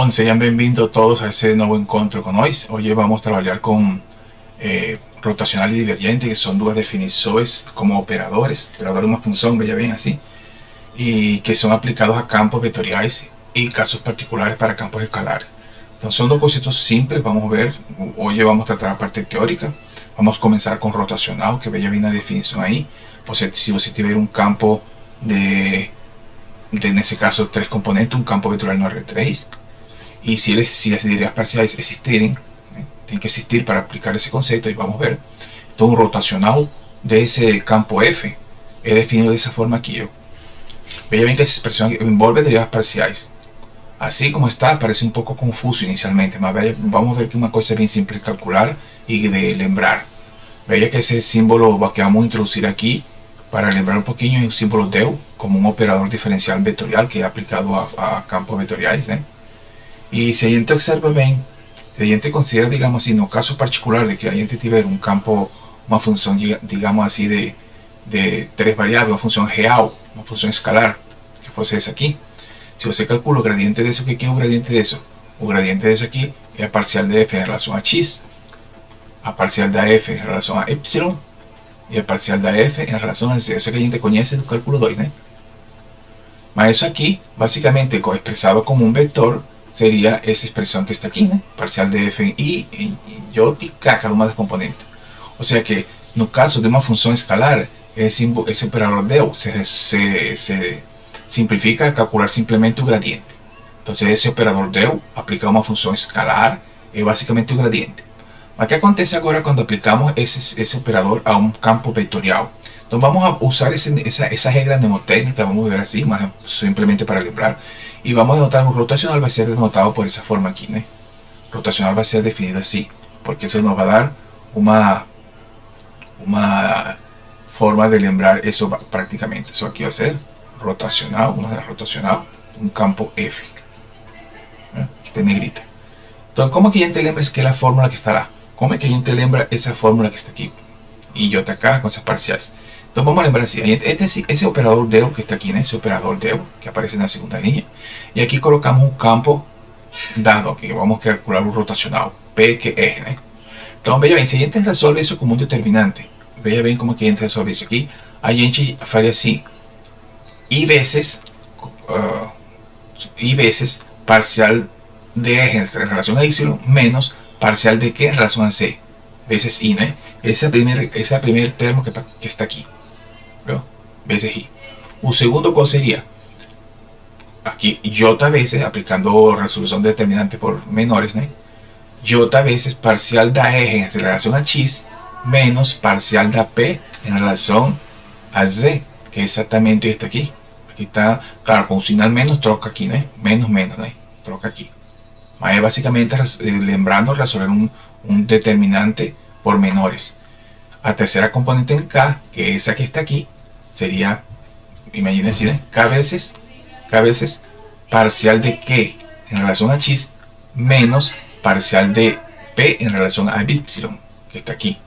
Sean bienvenidos todos a este nuevo encuentro con hoy. Hoy vamos a trabajar con rotacional y divergente, que son dos definiciones como operadores de una función, vean bien así, y que son aplicados a campos vectoriales y casos particulares para campos escalares. Entonces son dos conceptos simples. Vamos a ver, hoy vamos a tratar la parte teórica. Vamos a comenzar con rotacional, que vean bien la definición ahí. Si você tiver un campo en ese caso, tres componentes, un campo vectorial no R3, y si las derivadas parciales existieren, tienen que existir para aplicar ese concepto, y vamos a ver. Entonces, un rotacional de ese campo F es definido de esa forma aquí. Vean bien que esa expresión envolve derivadas parciales. Así como está, parece un poco confuso inicialmente, pero vamos a ver que es una cosa bien simple de calcular y de lembrar. Vean que ese símbolo que vamos a introducir aquí, para lembrar un poquito, es un símbolo del, como un operador diferencial vectorial que es aplicado a campos vectoriales. Y si a gente observa bien, si a gente considera, digamos así, no caso particular de que a gente tiver un campo, una función, digamos así, de tres variables, una función real, una función escalar, que fuese esa aquí. Si usted calcula el gradiente de eso, ¿qué es el gradiente de eso? El gradiente de eso aquí es la parcial de f en relación a x, a parcial de f en relación a y, y a parcial de f en relación a z. Eso que a gente conoce del cálculo 2, ¿no? Mas eso aquí, básicamente, expresado como un vector, sería esa expresión que está aquí, ¿no? Parcial de f en y, en j y k, cada una de las componentes. O sea que, no caso de una función escalar, ese operador del se simplifica a calcular simplemente un gradiente. Entonces, ese operador del aplicado a una función escalar es básicamente un gradiente. ¿Qué acontece ahora cuando aplicamos ese operador a un campo vectorial? Entonces vamos a usar esa regla mnemotécnica, vamos a ver así, más simplemente para lembrar. Y vamos a denotar un rotacional, va a ser denotado por esa forma aquí, ¿no? Rotacional va a ser definido así, porque eso nos va a dar una forma de lembrar eso prácticamente. Eso aquí va a ser rotacional, un campo F, ¿no? Que está negrita. Entonces, ¿cómo que a gente lembra que es la fórmula que estará? ¿Cómo es que a gente lembra esa fórmula que está aquí? Y j acá con esas parciales. Entonces vamos a lembrar así. Ese operador del que está aquí, ¿no? Ese operador del que aparece en la segunda línea. Y aquí colocamos un campo dado que vamos a calcular un rotacional, P que es, ¿no? Entonces vean bien, si a gente resuelve eso como un determinante, vean bien cómo que a gente resuelve eso aquí. A gente faria así. Y veces parcial de eje en relación a y menos parcial de que en relación a c veces i, ¿no? Ese primer termo que está aquí, ¿no? Veces i. Un segundo, ¿cuál sería? Aquí j veces, aplicando resolución determinante por menores, ¿no? J veces parcial de eje en relación a x menos parcial de p en relación a z, que exactamente está aquí. Aquí está, claro, con un sinal menos, troca aquí, ¿no? Menos, ¿no? Troca aquí. Es básicamente lembrando resolver un determinante por menores. La tercera componente en K, que es esa que está aquí, sería, imagínense, ¿eh? K veces parcial de K en relación a x menos parcial de P en relación a y, que está aquí.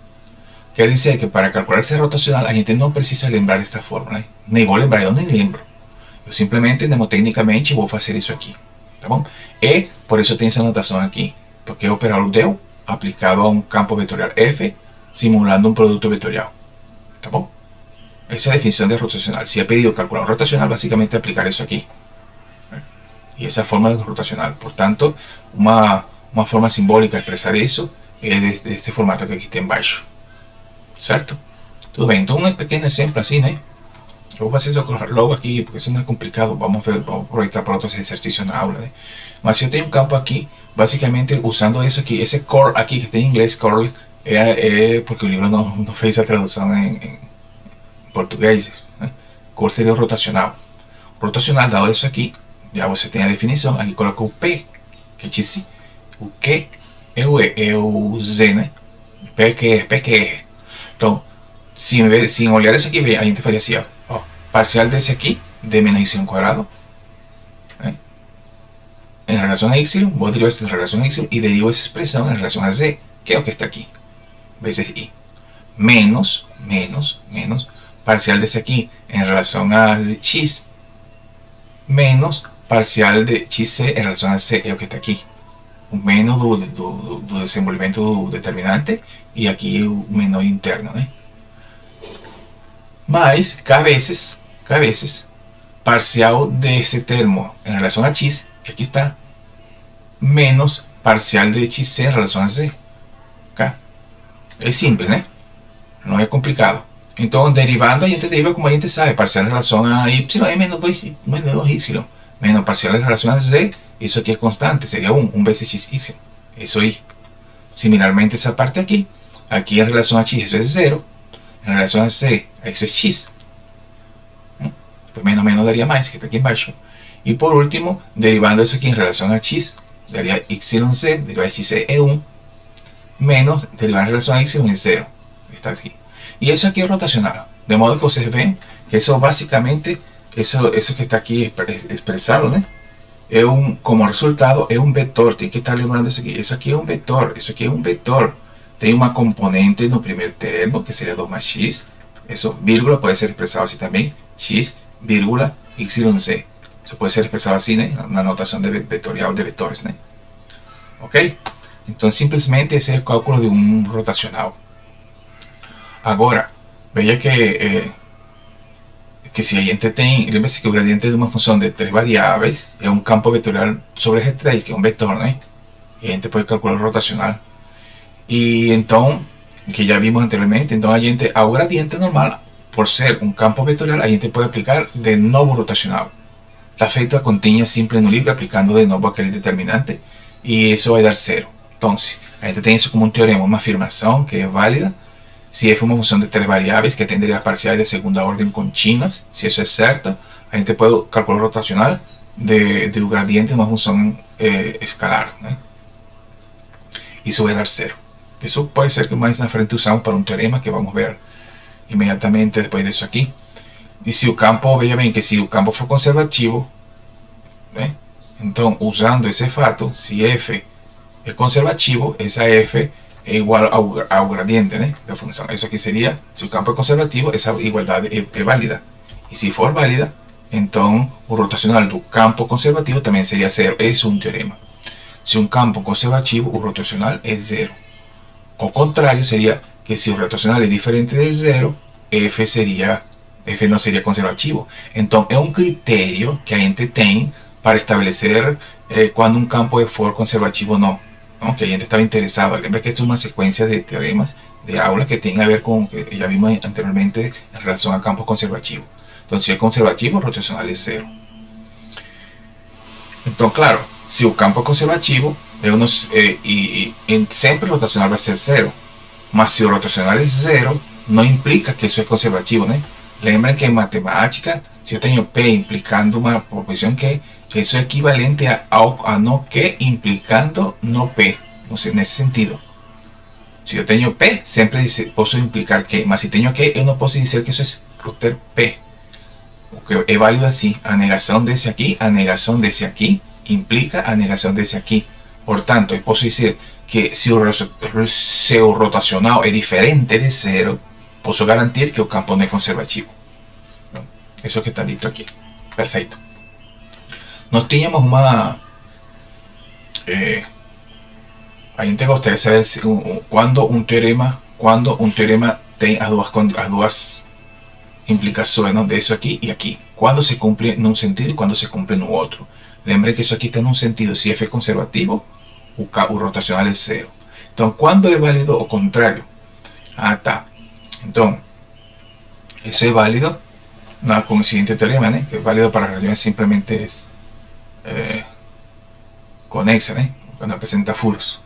Quiere decir que para calcular ese rotacional, la gente no precisa lembrar esta fórmula, ¿eh? Ni voy a lembrar, yo ni lembro. Yo simplemente, mnemotécnicamente, voy a hacer eso aquí. ¿Tá bom? E por isso tem essa anotação aqui, porque é o operador del aplicado a um campo vetorial F simulando um produto vetorial. ¿Tá bom? Essa é a definição de rotacional. Se é pedido calcular um rotacional, basicamente é aplicar isso aqui. E essa é a forma de rotacional. Portanto, uma forma simbólica de expressar isso é deste formato que aqui tem embaixo. Certo? Tudo bem, então um pequeno exemplo assim, né? Eu vou fazer isso logo aqui, porque isso não é complicado. Vamos aproveitar para outros exercícios na aula, né? Mas se eu tenho um campo aqui, basicamente usando isso aqui, esse curl aqui que tem em inglês, curl, é porque o livro não fez a tradução em português, né? Curl seria o rotacional. Rotacional, dado isso aqui, já você tem a definição. Aqui coloca o P, que é o Q é o Z, né? P que é. Então, sin olhar isso aqui, a gente faria assim, ó. Parcial desse aqui, de menos y cuadrado, en relación a y, voy a derivar esto en relación a y y derivo esa expresión en relación a z, que es lo que está aquí, veces i, menos, parcial de ese aquí en relación a x, menos parcial de xc en relación a c é o que está aqui. O menos do desenvolvimento do determinante e aqui o menor interno, né? Mas, cada vez, parcial desse termo em relação a x, que aqui está, menos parcial de xc em relação a c. Okay? É simples, né? Não é complicado. Então, derivando, a gente deriva como a gente sabe. Parcial em relação a y é menos 2y. Menos parcial em relação a z, isso aqui é constante, seria 1 vezes xy. Isso aí. Similarmente, essa parte aqui em relação a x, isso é 0. Em relação a c, isso é x. Pues menos daria mais, que está aqui embaixo. E por último, derivando isso aqui em relação a x, daria yc, derivar xc é 1, menos derivar em relação a y é 0. Está aqui. E isso aqui é rotacional. De modo que vocês veem que isso basicamente, isso que está aqui expressado, né? Como resultado, é um vetor. Tem que estar lembrando isso aqui. Isso aqui é um vetor. Isso aqui é um vetor. Tem uma componente no primeiro termo, que seria 2 mais x. Isso, vírgula, pode ser expressado assim também. X, vírgula, yc. Isso pode ser expressado assim, né? Na notação vetorial de vetores, né? Ok? Então, simplesmente, esse é o cálculo de um rotacional. Agora, veja que se a gente tem, lembre-se que o gradiente de uma função de 3 variáveis é um campo vetorial sobre R3, que é um vetor, né? E a gente pode calcular o rotacional. E então, que já vimos anteriormente, então a gente, ao gradiente normal, por ser um campo vetorial, a gente pode aplicar de novo rotacional. Está feito a continha simples no livro, aplicando de novo aquele determinante, e isso vai dar 0. Então, a gente tem isso como um teorema, uma afirmação que é válida. Se f é uma função de 3 variáveis que tem derivas parciais de segunda ordem contínuas, se isso é certo, a gente pode calcular o rotacional do gradiente de uma função escalar, né? Isso vai dar 0. Isso pode ser que mais na frente usamos para um teorema que vamos ver imediatamente depois disso aqui. E se o campo, veja bem que se o campo for conservativo, né? Então, usando esse fato, se f é conservativo, essa f é igual ao gradiente, né, da função. Isso aqui seria, se o campo é conservativo, essa igualdade é válida. E se for válida, então o rotacional do campo conservativo também seria 0. Esse é um teorema. Se um campo conservativo, o rotacional é 0. O contrário seria que se o rotacional é diferente de 0, f não seria conservativo. Então é um critério que a gente tem para estabelecer quando um campo for conservativo ou não. Que a gente estava interessado. Lembra que esto es una secuencia de teoremas de aula que tiene a ver con que ya vimos anteriormente en relación a campos conservativos. Entonces, si es conservativo, o rotacional es 0. Entonces, claro, si el campo es conservativo, siempre el rotacional va a ser 0. Mas si el rotacional es 0, no implica que eso es conservativo, ¿no? Lembren que en matemática, si yo tengo P implicando una proposición que eso es equivalente a no que implicando no P. No sé, en ese sentido. Si yo tengo P, siempre puedo implicar que. Mas si tengo que, yo no puedo decir que eso es roter P. Porque es válido así. A negación de ese aquí implica a negación de ese aquí. Por tanto, yo puedo decir que si el rotacional es diferente de 0, puedo garantir que el campo no es conservativo. Eso que está dito aquí. Perfecto. Nós tínhamos uma... a gente gostaria de saber quando um teorema tem as duas implicações, não? Disso aqui e aqui. Quando se cumpre num sentido e quando se cumpre no outro. Lembre que isso aqui está num sentido. Se f é conservativo, o rotacional é 0. Então, quando é válido o contrário? Ah, tá. Então, isso é válido com o seguinte teorema, né? Que é válido para regiões simplesmente conexa, né? Quando apresenta furos.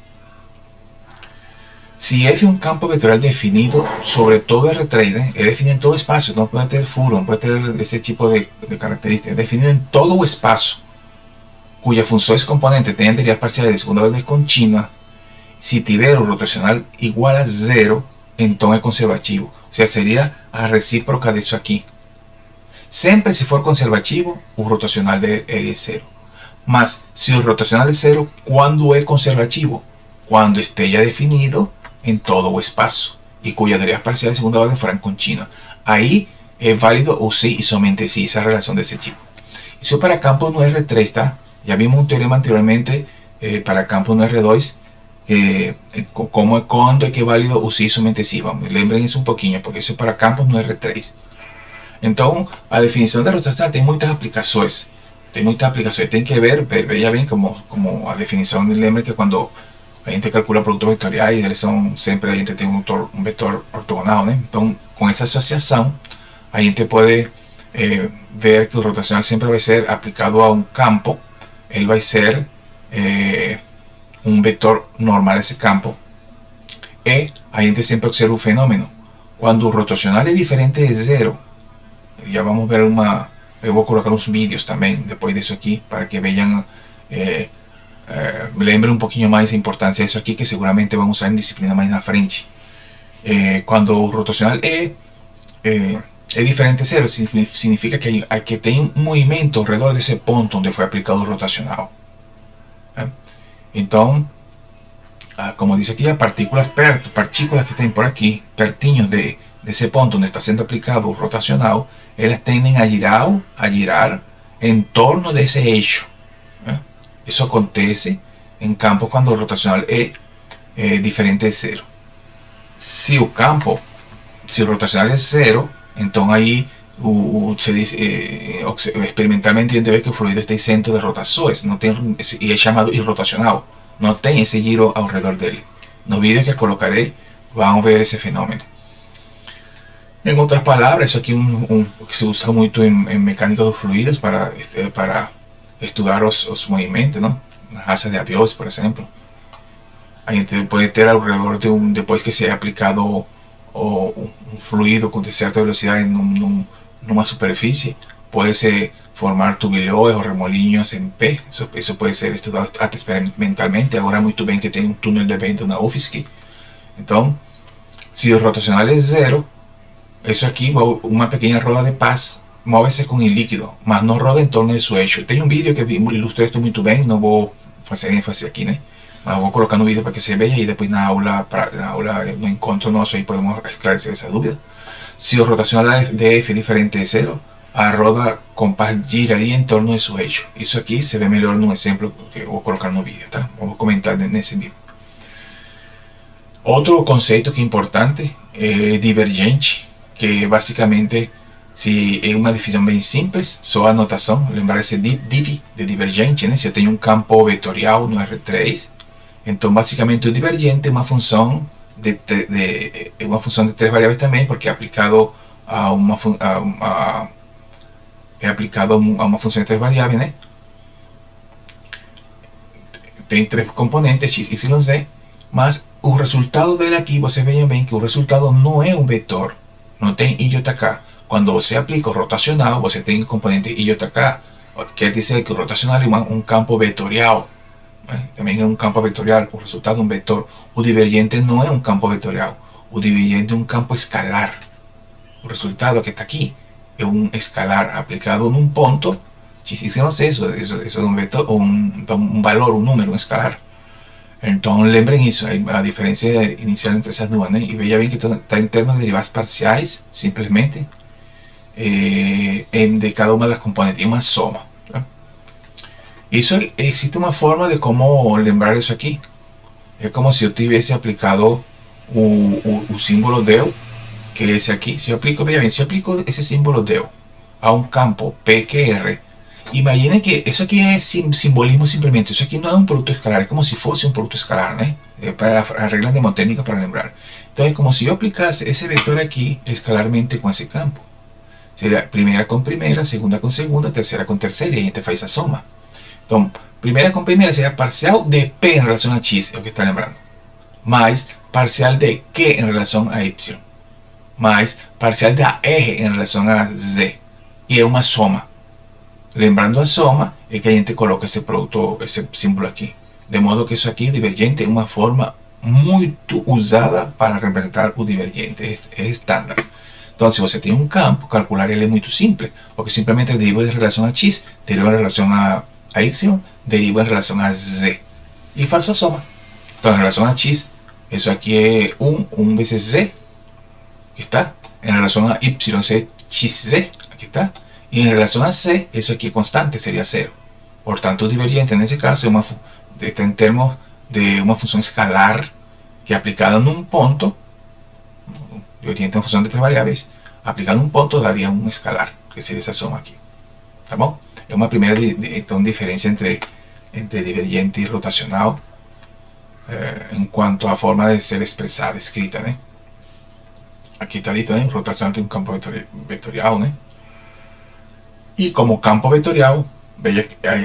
Si f es un campo vectorial definido sobre todo R3, ¿eh? Es definido en todo espacio, no puede tener furo, no puede tener ese tipo de características, es definido en todo el espacio, cuya función es componente tienen derivas parciales de segunda orden continua. Si tiver o rotacional igual a 0, entonces es conservativo, o sea, sería a recíproca de eso aquí. Siempre si for conservativo, o rotacional de L es 0. Mas, si el rotacional es 0, ¿cuándo es conservativo? Cuando esté ya definido en todo o espacio y cuya derivas parciales de segunda orden fueran continuas. Ahí es válido o sí y solamente sí esa relación de ese tipo. Eso para campos no R3, ¿tá? Ya vimos un teorema anteriormente para campos no R2, que como quando é que é válido usar somente si. Vamos, lembrem isso um pouquinho, porque isso é para campos no R3. Então, a definição da rotacional tem muitas aplicações. Tem que ver, veja bem como a definição. Lembra que quando a gente calcula produtos vetoriais, eles são sempre, a gente tem um vetor ortogonal, né? Então, com essa associação, a gente pode ver que o rotacional sempre vai ser aplicado a um campo. Ele vai ser um vetor normal esse campo. E a gente sempre observa um fenômeno. Quando o rotacional é diferente de zero, já vamos ver eu vou colocar uns vídeos também depois disso aqui, para que vejam, lembrem um pouquinho mais a importância disso aqui, que seguramente vamos usar em disciplina mais na frente. Quando o rotacional é diferente de zero, significa que tem um movimento ao redor desse ponto onde foi aplicado o rotacional. Então, como diz aqui, as partículas que tem por aqui, pertinho desse ponto onde está sendo aplicado o rotacional, elas tendem a girar em torno desse eixo. Isso acontece em campos quando o rotacional é diferente de zero. Se o rotacional é zero, então aí se diz, experimentalmente a gente vê que o fluido está isento de rotações, não tem, e é chamado irrotacional, não tem esse giro ao redor dele. No vídeo que colocarei, vamos ver esse fenômeno. Em outras palavras, isso aqui é que se usa muito em mecânica dos fluidos para estudar os movimentos, não? Nas asas de aviões, por exemplo. A gente pode ter ao redor depois que se é aplicado um fluido com certa velocidade numa superfície, pode se formar turbilhões ou remolinhos em pé. Isso pode ser estudado até experimentalmente. Agora muito bem que tem um túnel de vento na UFSC. Então, se o rotacional é zero, isso aqui, uma pequena roda de paz, move-se com o líquido, mas não roda em torno de seu eixo. Tem um vídeo que ilustra isso muito bem, não vou fazer ênfase aqui, né? Mas vou colocar no vídeo para que se veja e depois na aula, no encontro nosso, aí podemos esclarecer essa dúvida. Se o rotacional de F é diferente de zero, a roda com paz giraria em torno de seu eixo. Isso aqui se vê melhor no exemplo que eu vou colocar no vídeo, tá? Vamos comentar nesse vídeo. Outro conceito que é importante é divergente, que basicamente, se é uma definição bem simples, só a notação, lembrar esse div de divergente, né? Se eu tenho um campo vetorial no R3, então basicamente o divergente é uma função de três variáveis também, porque é aplicado a uma função de três variáveis, né? Tem três componentes, x, y, z, mas o resultado dele aqui, vocês vejam bem que o resultado não é um vetor, não tem IJK. Quando você aplica o rotacional, você tem o componente IJK, quer dizer que o rotacional é um campo vetorial. Também é um campo vetorial, o resultado é um vetor. O divergente não é um campo vetorial, o divergente é um campo escalar. O resultado que está aqui é um escalar aplicado num ponto, x, y, z, isso é um vetor, um valor, um número, um escalar. Então lembrem isso, a diferença inicial entre essas duas, né? E veja bem que está em termos de derivadas parciais, simplesmente, de cada uma das componentes, uma soma. Tá? Isso, existe uma forma de como lembrar isso aqui. É como se eu tivesse aplicado o símbolo del, que é esse aqui. Se eu aplico, veja bem, se eu aplico esse símbolo del a um campo P que é R, imaginem que isso aqui é simbolismo simplesmente. Isso aqui não é um produto escalar, é como se fosse um produto escalar, né? Para a regra mnemotécnica para lembrar. Então é como se eu aplicasse esse vetor aqui escalarmente com esse campo. Seria primeira com primeira, segunda com segunda, terceira com terceira, e a gente faz a soma. Então, primeira com primeira seria parcial de P em relação a X, é o que está lembrando. Mais parcial de Q em relação a Y. Mais parcial da R em relação a Z. E é uma soma. Lembrando a soma, é que a gente coloca esse produto, esse símbolo aqui. De modo que isso aqui, divergente, é uma forma muito usada para representar o divergente. É estándar. Então, se você tem um campo, calcular ele é muito simples, porque simplesmente deriva em relação a X, deriva em relação a Y, deriva em relação a Z. E faço a soma. Então, em relação a X, isso aqui é 1 vezes Z, aqui está. Em relação a Y, é XZ, aqui está. Y en relación a C, eso aquí es constante, sería 0. Por tanto, divergente en ese caso está en términos de una función escalar que aplicada en un punto, divergente en función de 3 variables, aplicando un punto daría un escalar, que sería esa suma aquí. ¿Tá bom? Es una primera diferencia entre divergente y rotacional en cuanto a forma de ser expresada, escrita, ¿no? Aquí está dito, ¿no? Rotacional tiene un campo vectorial, ¿no? Y como campo vectorial,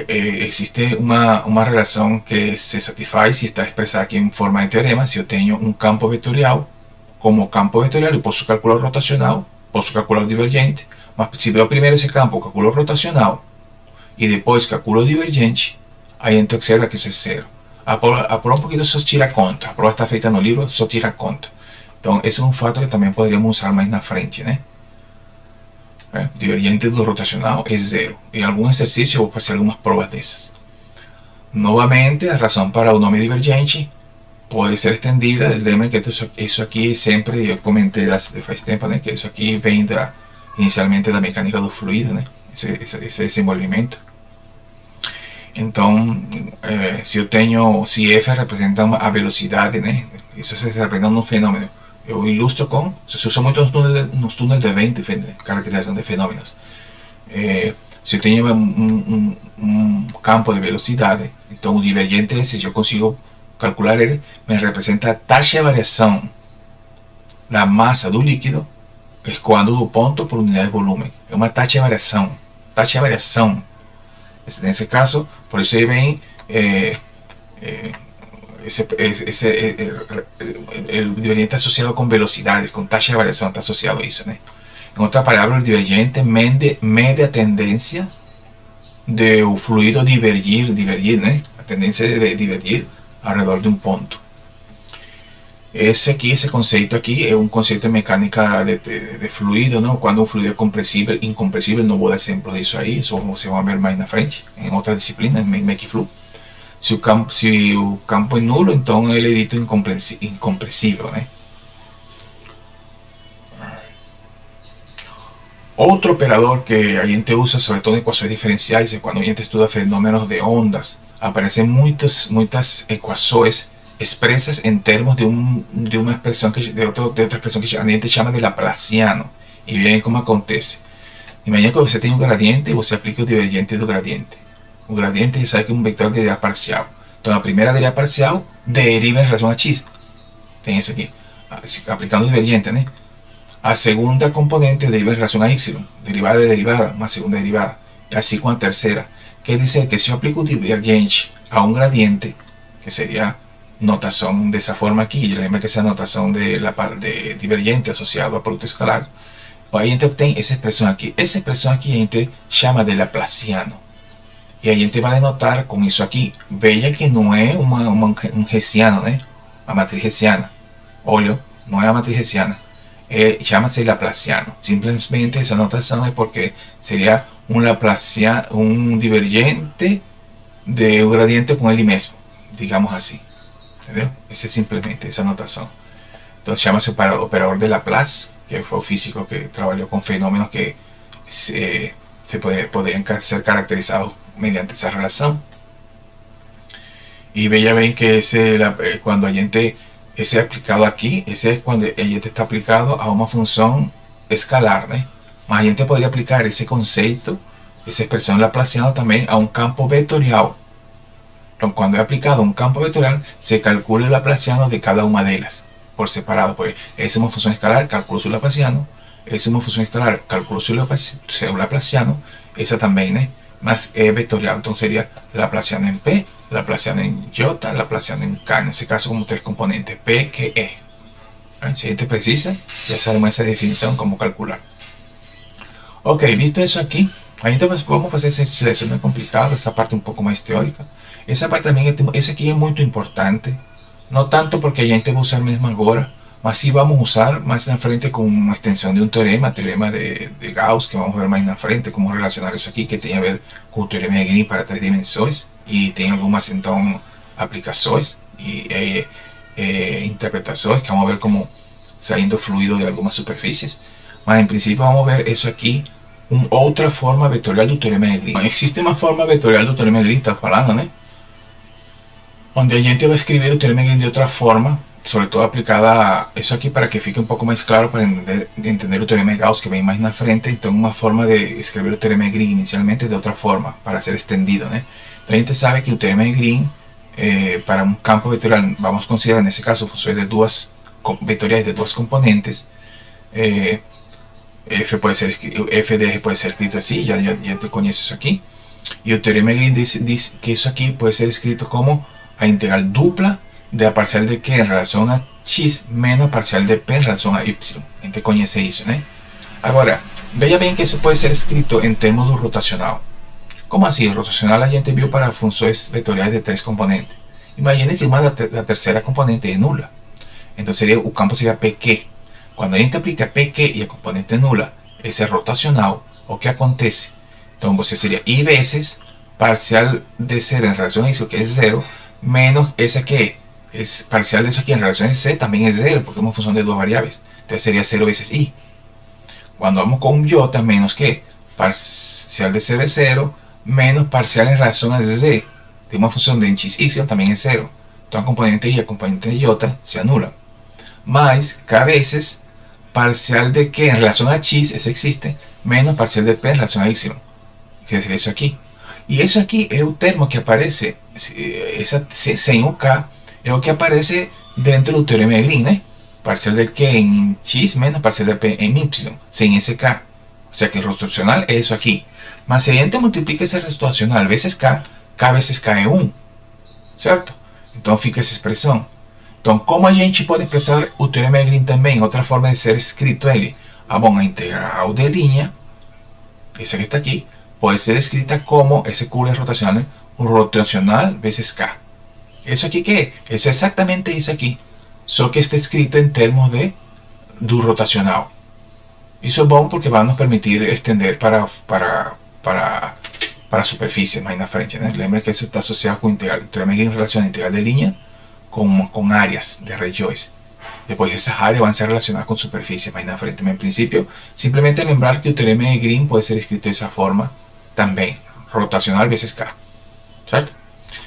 existe una relación que se satisfaz si está expresada aquí en forma de teorema. Si yo tengo un campo vectorial como campo vectorial, yo puedo calcular o rotacional, puedo calcular o divergente, mas se eu primeiro esse campo calculo o rotacional e depois calculo o divergente, aí então observa que isso é zero. A prova um pouquinho só tira conta, a prova está feita no livro, só tira conta. Então esse é um fato que também poderíamos usar mais na frente, né? Divergente do rotacional é zero. Em algum exercício eu vou fazer algumas provas dessas. Novamente, a razão para o nome divergente pode ser estendida. Lembrem que isso aqui sempre, eu comentei faz tempo, né, que isso aqui vem inicialmente da mecânica do fluido, né, esse desenvolvimento. Então, se F representa a velocidade, né, isso se representa um fenômeno. Eu ilustro com, se usa muito nos túneis de vento, caracterização de fenômenos. Se eu tenho um campo de velocidade, então o divergente, se eu consigo calcular ele, me representa a taxa de variação da massa do líquido escoando do ponto por unidade de volume. É uma taxa de variação. Taxa de variação. Nesse caso, por isso aí vem el divergente asociado con velocidades, con taxa de variación está asociado a eso, ¿no? En otras palabras, el divergente mede a tendencia de un fluido divergir, ¿no? La tendencia de divergir alrededor de un punto. Ese concepto aquí es un concepto de mecánica de fluido, ¿no? Cuando un fluido es compresible, incompresible, no voy a dar ejemplos de eso ahí, eso se va a ver más en la frente, en otra disciplina, en Mekiflu. Se o campo é nulo, então ele é dito incompressível, né? Outro operador que a gente usa, sobre todo em equações diferenciais, é quando a gente estuda fenômenos de ondas. Aparecem muitas equações expressas em termos de uma expressão de outra expressão que a gente chama de Laplaciano. E veja como acontece. Imagina que você tem um gradiente e você aplica o divergente do gradiente. O gradiente, sabe que é um vector de derivada parcial. Então a primeira derivada parcial deriva em relação a x. Tem isso aqui. Aplicando o divergente, né? A segunda componente deriva em relação a y. Derivada de derivada, uma segunda derivada. E assim com a terceira. Quer dizer que se eu aplico o divergente a um gradiente, que seria notação dessa forma aqui, lembra que essa notação de divergente associado a produto escalar, aí a gente obtém essa expressão aqui. Essa expressão aqui a gente chama de Laplaciano. E a gente vai denotar com isso aqui. Veja que não é um hessiano, né? Uma matriz hessiana. Olha, não é uma matriz hessiana. Chama-se Laplaciano. Simplesmente essa notação é porque seria um divergente de um gradiente com ele mesmo, digamos assim. Entendeu? Essa é simplesmente essa notação. Então chama-se operador de Laplace, que foi o físico que trabalhou com fenômenos que poderiam ser caracterizados mediante esa relación. Y vean que cuando ese es aplicado aquí, ese es cuando está aplicado a una función escalar, ¿no? Mas a gente podría aplicar ese concepto, esa expresión laplaciana también a un campo vectorial. Entonces, cuando es aplicado a un campo vectorial, se calcula el laplaciano de cada una de ellas por separado. Pues es una función escalar, calculo su laplaciano. Es una función escalar, calculo su laplaciano. Esa también, ¿no? Más vectorial, entonces sería Laplaciano en P, Laplaciano en J, Laplaciano en K, en ese caso como tres componentes, P que E. Si a gente precisa, ya sabemos esa definición, cómo calcular. Ok, visto eso aquí, ahí vamos a hacer ese ejercicio, no es complicado, esa parte un poco más teórica. Esa parte también, ese aquí es muy importante, no tanto porque a gente va a usar mesmo agora, mas sí vamos a usar más en frente con una extensión de un teorema de Gauss, que vamos a ver más en frente, cómo relacionar eso aquí, que tiene a ver con el teorema de Green para 3 dimensões, y tiene algunas entonces aplicaciones y interpretaciones que vamos a ver como saliendo fluido de algunas superficies. Mas en principio vamos a ver eso aquí outra forma vetorial do teorema de Green. Existe uma forma vetorial do teorema de Green, está falando, né? Onde a gente vai escrever o teorema de Green de outra forma, sobre todo aplicada a isso aqui para que fique um pouco mais claro para entender o teorema de Gauss que vem mais na frente. Então, uma forma de escrever o teorema de Green inicialmente de outra forma, para ser estendido, né? Então, a gente sabe que o teorema de Green, para um campo vetorial, vamos considerar nesse caso funções de duas vetoriais de duas componentes, f de r pode ser escrito assim, já te conhece isso aqui. E o teorema de Green diz que isso aqui pode ser escrito como a integral dupla de a parcial de Q em relação a x menos a parcial de P em relação a y. A gente conhece isso, né? Agora, veja bem que isso pode ser escrito em termos do rotacional. Como assim? O rotacional a gente viu para funções vetoriais de três componentes. Imagine que uma da terceira componente é nula. Então o campo seria PQ. Quando a gente aplica PQ e a componente é nula, esse é rotacional, o que acontece? Então você seria I vezes parcial de 0 em relação a isso, que é 0, menos esse aqui. Es parcial de isso aqui em relação a C também é 0, porque é uma função de duas variáveis. Então seria 0 vezes I. Quando vamos com J, menos que parcial de 0 é 0, menos parcial em relação a Z. Tem uma função de x, y também é 0. Então a componente I e a componente J se anulam. Mais K vezes parcial de Q em relação a x, esse existe, menos parcial de P em relação a y, que seria isso aqui. E isso aqui é o termo que aparece, sem o K, é o que aparece dentro do teorema de Green, né? Parcial de Q em x menos parcial de P em y, sem esse K. O sea que el rotacional é isso aqui. Mas se a gente multiplica esse rotacional vezes K, K vezes K é 1, certo? Então fica essa expressão. Então, como a gente pode expressar o teorema de Green também? Outra forma de ser escrito ele. Bom, a integral de linha, essa que está aqui, pode ser escrita como esse curso rotacional, né? O rotacional vezes K. Isso aqui que é? Isso é exatamente isso aqui. Só que está escrito em termos do rotacional. Isso é bom porque vai nos permitir estender para a superfície mais na frente, né? Lembra que isso está associado com integral. O teorema de Green relaciona a integral de linha com áreas de regiões. Depois essas áreas vão ser relacionadas com superfície mais na frente. Mas, em princípio, simplesmente lembrar que o teorema de Green pode ser escrito dessa forma também. Rotacional vezes K. Certo?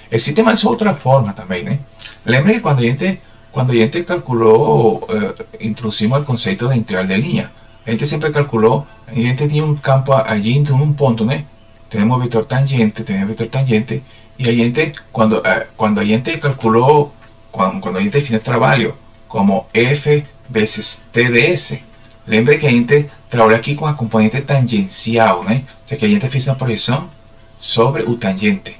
Existe mais outra forma também, né? Lembra que quando a gente calculou, introduzimos o conceito de integral de linha, a gente sempre calculou, a gente tinha um campo allí en un ponto, ¿no? Tenemos vector tangente, y a gente, cuando a gente calculó, cuando a gente definió el trabajo como f veces TDS, lembre que a gente trabalha aqui com a componente tangencial, né? O sea que a gente fez uma projeção sobre o tangente.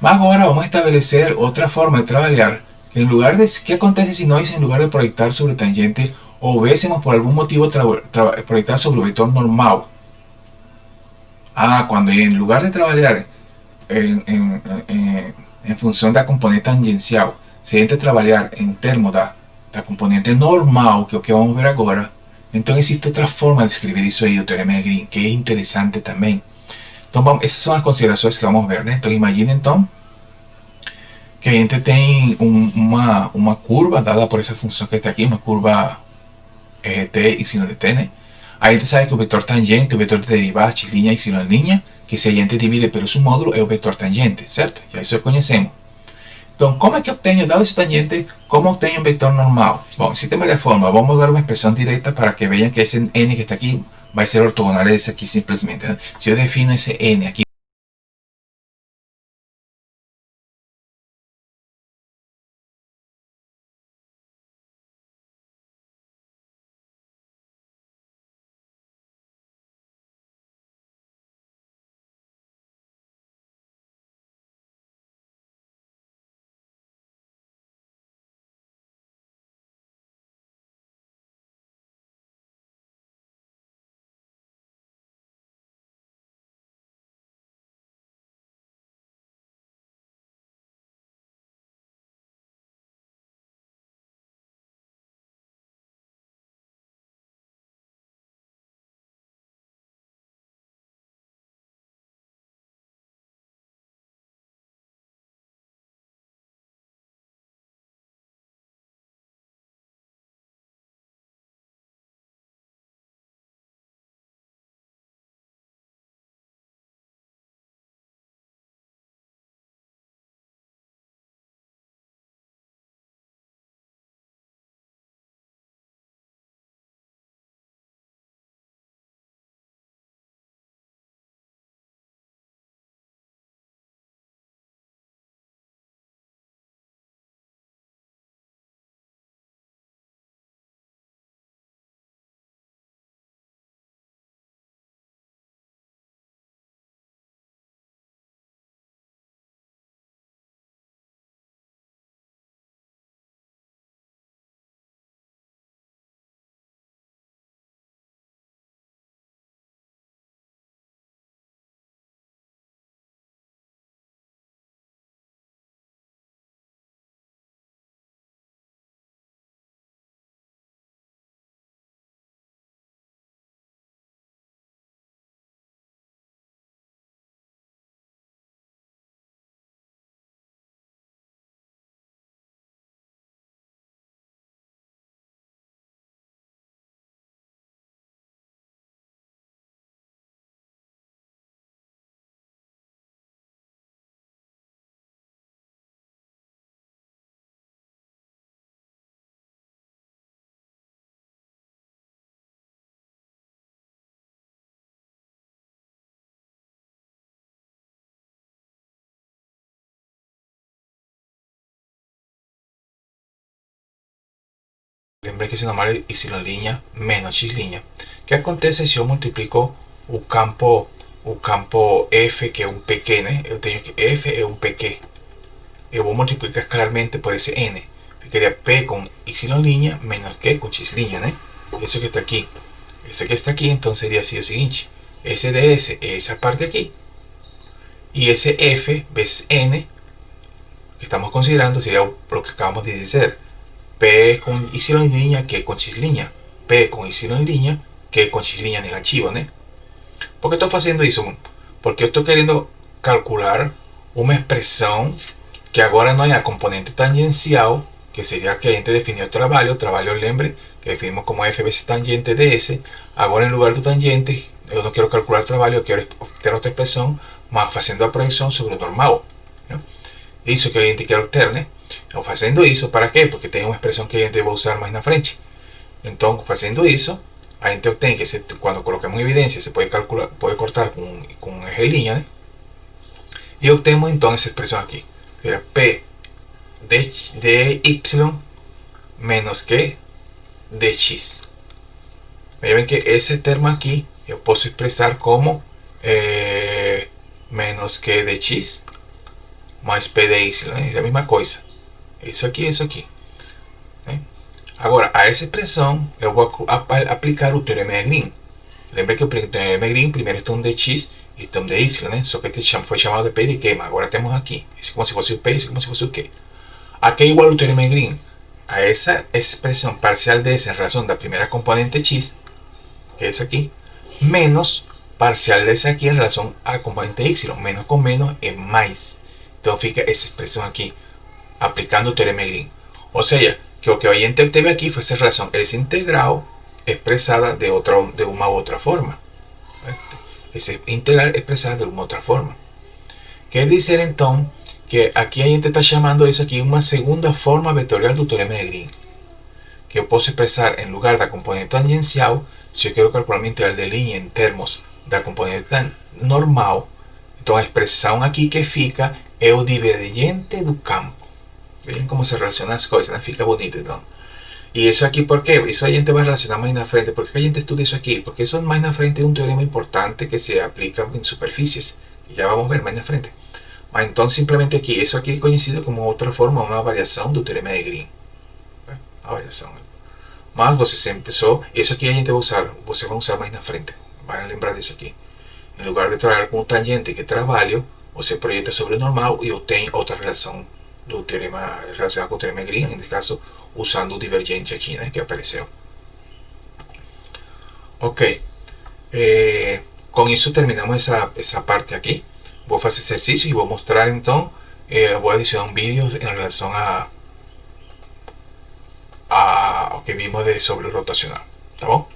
Mas agora vamos a establecer otra forma de trabajar. En lugar de, ¿qué acontece si nós, en lugar de proyectar sobre tangente, hubiésemos por algún motivo proyectar sobre vector normal? Cuando en lugar de trabajar en función da componente tangencial, se a gente trabalhar em termos da componente normal, que é o que vamos ver agora, então existe outra forma de escrever isso aí, o teorema de Green, que é interessante também. Então, essas são as considerações que vamos ver, né? Então, imagine então que a gente tem uma curva dada por essa função que está aqui, uma curva t y de t, né? A gente sabe que o vetor tangente, o vetor de derivada, x' y', que se a gente divide pelo seu módulo, é o vetor tangente, certo? Já isso conhecemos. Então, como é que eu obtenho, dado esse tangente, como obtenho um vetor normal? Bom, existe várias formas. Vamos dar uma expressão direta para que vejam que esse n que está aqui vai ser ortogonal a esse aqui simplesmente, né? Se eu defino esse n aqui Lembrei que esse normal é y' menos x'. O que acontece se eu multiplico o campo f, que é um PQ, né? Eu tenho que f é um PQ. Eu vou multiplicar escalarmente por esse n. Ficaria p com y' menos q com x', né? Isso que está aqui. Esse que está aqui, então seria assim o seguinte. Esse ds é essa parte aqui. E esse f vezes n, que estamos considerando, seria o que acabamos de dizer. P com y', Q com x'. P com y', Q com x' negativo, né? Por que estou fazendo isso? Porque eu estou querendo calcular uma expressão que agora não é a componente tangencial, que seria que a gente definiu o trabalho. O trabalho, lembre, que definimos como f vezes tangente ds. Agora, em lugar do tangente, eu não quero calcular o trabalho, eu quero ter outra expressão, mas fazendo a projeção sobre o normal, né? Isso que a gente quer obter, né? Então, fazendo isso, para quê? Porque tem uma expressão que a gente vai usar mais na frente. Então, fazendo isso, a gente obtém que quando colocamos em evidência, você pode calcular, pode cortar com R', né? E obtemos então essa expressão aqui. Será P de y menos Q de x. Veem que esse termo aqui eu posso expressar como menos Q de x mais P de y, né? É a mesma coisa. Isso aqui, né? Agora, a essa expressão eu vou aplicar o teorema de Green. Lembra que o teorema de Green primeiro está um de x e está um de y, né? Só que este foi chamado de P de Q, mas agora temos aqui. Esse é como se fosse o P, esse é como se fosse o Q. Aqui é igual ao teorema de Green a essa expressão parcial dessa em relação da primeira componente x, que é essa aqui, menos parcial dessa aqui em relação à componente y. Menos com menos é mais. Então fica essa expressão aqui, aplicando o teorema de Green. Ou seja, que o que a gente obteve aqui foi essa relação, essa integral expressada de uma outra forma. Essa integral expressada de uma outra forma. Quer dizer, então, que aqui a gente está chamando isso aqui uma segunda forma vetorial do teorema de Green. Que eu posso expressar, em lugar da componente tangencial, se eu quero calcular minha integral de linha em termos da componente normal, então a expressão aqui que fica é o divergente do campo. Veem como se relacionam as coisas, né? Fica bonito, então. E isso aqui, por quê? Isso a gente vai relacionar mais na frente. Por que a gente estuda isso aqui? Porque isso mais na frente é um teorema importante que se aplica em superfícies. E já vamos ver mais na frente. Mas então, simplesmente aqui, isso aqui é conhecido como outra forma, uma variação do teorema de Green. A variação. Mas você sempre pensou, isso aqui a gente vai usar, você vai usar mais na frente. Vai lembrar disso aqui. Em lugar de trabalhar com o tangente que trabalho, você projeta sobre o normal e obtém outra relação do teorema relacionado com o teorema de Green, nesse caso usando o divergente aqui, né, que apareceu. Ok, com isso terminamos essa parte aqui. Vou fazer exercício e vou mostrar então, vou adicionar um vídeo em relação ao que vimos sobre o rotacional, tá bom?